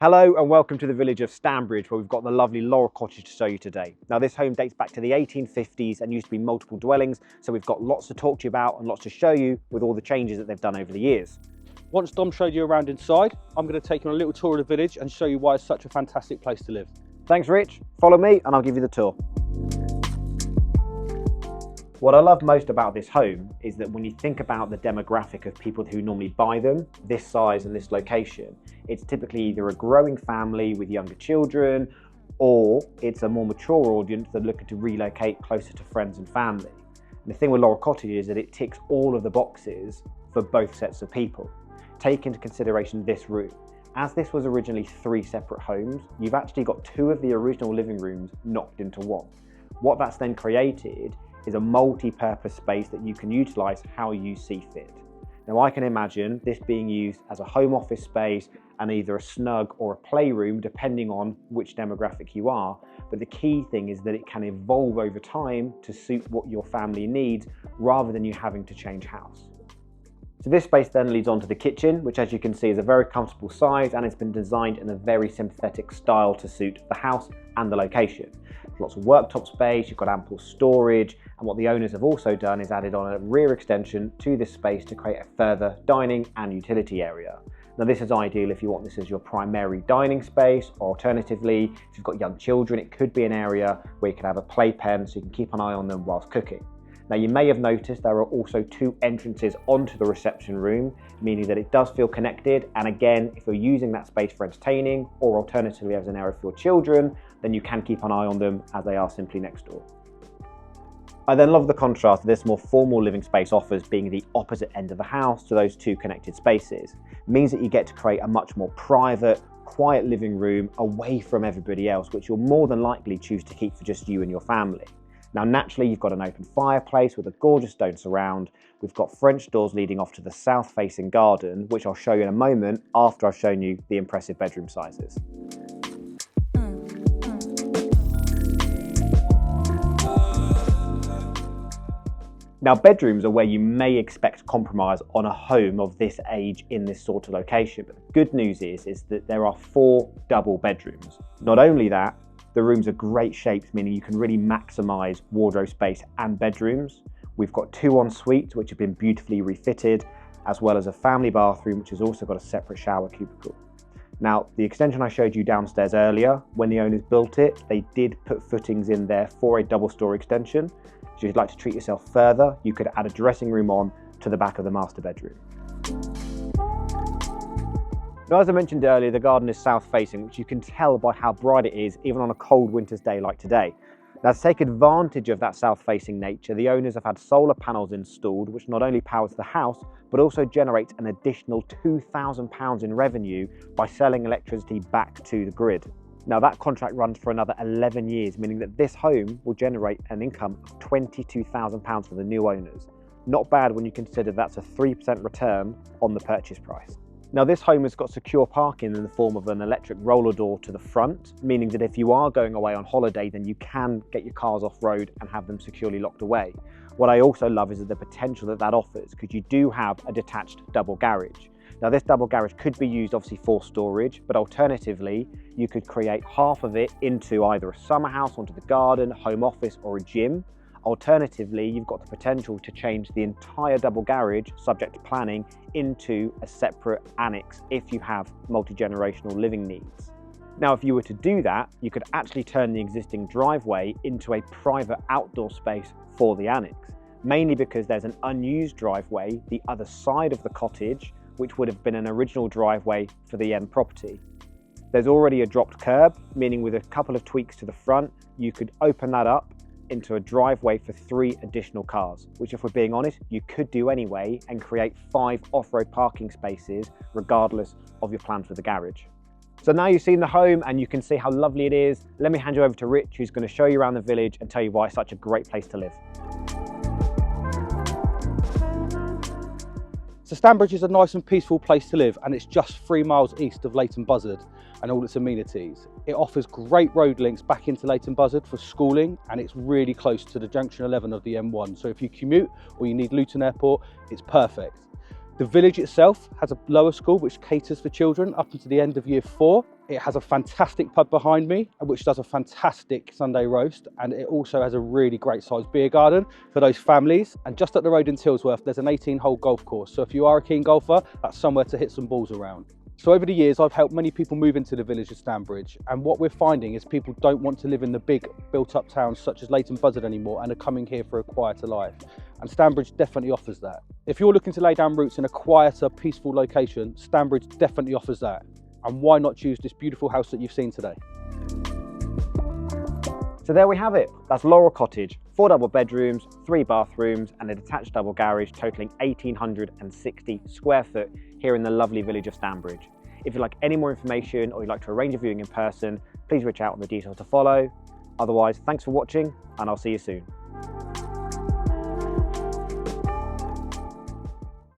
Hello and welcome to the village of Stanbridge, where we've got the lovely Laurel cottage to show you today. Now this home dates back to the 1850s and used to be multiple dwellings, so we've got lots to talk to you about and lots to show you with all the changes that they've done over the years. Once Dom showed you around inside, I'm going to take you on a little tour of the village and show you why it's such a fantastic place to live. Thanks Rich, follow me and I'll give you the tour. What I love most about this home is that when you think about the demographic of people who normally buy them, this size and this location, it's typically either a growing family with younger children, or it's a more mature audience that are looking to relocate closer to friends and family. And the thing with Laurel Cottage is that it ticks all of the boxes for both sets of people. Take into consideration this room. As this was originally 3 separate homes, you've actually got 2 of the original living rooms knocked into one. What that's then created is a multi-purpose space that you can utilise how you see fit. Now I can imagine this being used as a home office space and either a snug or a playroom depending on which demographic you are, but the key thing is that it can evolve over time to suit what your family needs rather than you having to change house. So this space then leads on to the kitchen, which as you can see is a very comfortable size and it's been designed in a very sympathetic style to suit the house and the location. Lots of worktop space, you've got ample storage, and what the owners have also done is added on a rear extension to this space to create a further dining and utility area. Now this is ideal if you want this as your primary dining space, or alternatively, if you've got young children, it could be an area where you can have a playpen so you can keep an eye on them whilst cooking. Now you may have noticed there are also 2 entrances onto the reception room, meaning that it does feel connected, and again, if you're using that space for entertaining or alternatively as an area for your children, then you can keep an eye on them as they are simply next door. I then love the contrast that this more formal living space offers, being the opposite end of the house to those 2 connected spaces. It means that you get to create a much more private, quiet living room away from everybody else, which you'll more than likely choose to keep for just you and your family. Now naturally you've got an open fireplace with a gorgeous stone surround. We've got French doors leading off to the south facing garden, which I'll show you in a moment after I've shown you the impressive bedroom sizes. Now bedrooms are where you may expect compromise on a home of this age in this sort of location, but the good news is that there are 4 double bedrooms. Not only that, the rooms are great shapes, meaning you can really maximise wardrobe space and bedrooms. We've got 2 ensuites which have been beautifully refitted, as well as a family bathroom which has also got a separate shower cubicle. Now the extension I showed you downstairs earlier, when the owners built it, they did put footings in there for a double story extension. So if you'd like to treat yourself further, you could add a dressing room on to the back of the master bedroom. Now, as I mentioned earlier, the garden is south facing, which you can tell by how bright it is even on a cold winter's day like today. Now to take advantage of that south facing nature, the owners have had solar panels installed, which not only powers the house, but also generates an additional £2,000 in revenue by selling electricity back to the grid. Now that contract runs for another 11 years, meaning that this home will generate an income of £22,000 for the new owners. Not bad when you consider that's a 3% return on the purchase price. Now this home has got secure parking in the form of an electric roller door to the front, meaning that if you are going away on holiday, then you can get your cars off road and have them securely locked away. What I also love is the potential that that offers, because you do have a detached double garage. Now this double garage could be used obviously for storage, but alternatively, you could create half of it into either a summer house, onto the garden, home office, or a gym. Alternatively, you've got the potential to change the entire double garage, subject to planning, into a separate annex if you have multi-generational living needs. Now, if you were to do that, you could actually turn the existing driveway into a private outdoor space for the annex, mainly because there's an unused driveway the other side of the cottage, which would have been an original driveway for the end property. There's already a dropped curb, meaning with a couple of tweaks to the front, you could open that up into a driveway for 3 additional cars, which if we're being honest, you could do anyway and create 5 off-road parking spaces regardless of your plans for the garage. So now you've seen the home and you can see how lovely it is, let me hand you over to Rich, who's going to show you around the village and tell you why it's such a great place to live. So Stanbridge is a nice and peaceful place to live, and it's just 3 miles east of Leighton Buzzard and all its amenities. It offers great road links back into Leighton Buzzard for schooling, and it's really close to the junction 11 of the M1. So if you commute or you need Luton Airport, it's perfect. The village itself has a lower school which caters for children up until the end of year 4. It has a fantastic pub behind me, which does a fantastic Sunday roast, and it also has a really great sized beer garden for those families. And just up the road in Tilsworth, there's an 18-hole golf course. So if you are a keen golfer, that's somewhere to hit some balls around. So over the years, I've helped many people move into the village of Stanbridge, and what we're finding is people don't want to live in the big built-up towns such as Leighton Buzzard anymore and are coming here for a quieter life. And Stanbridge definitely offers that. If you're looking to lay down roots in a quieter, peaceful location, Stanbridge definitely offers that. And why not choose this beautiful house that you've seen today? So there we have it. That's Laurel Cottage, 4 double bedrooms, 3 bathrooms and a detached double garage totaling 1,860 square foot here in the lovely village of Stanbridge. If you'd like any more information or you'd like to arrange a viewing in person, please reach out on the details to follow. Otherwise, thanks for watching and I'll see you soon.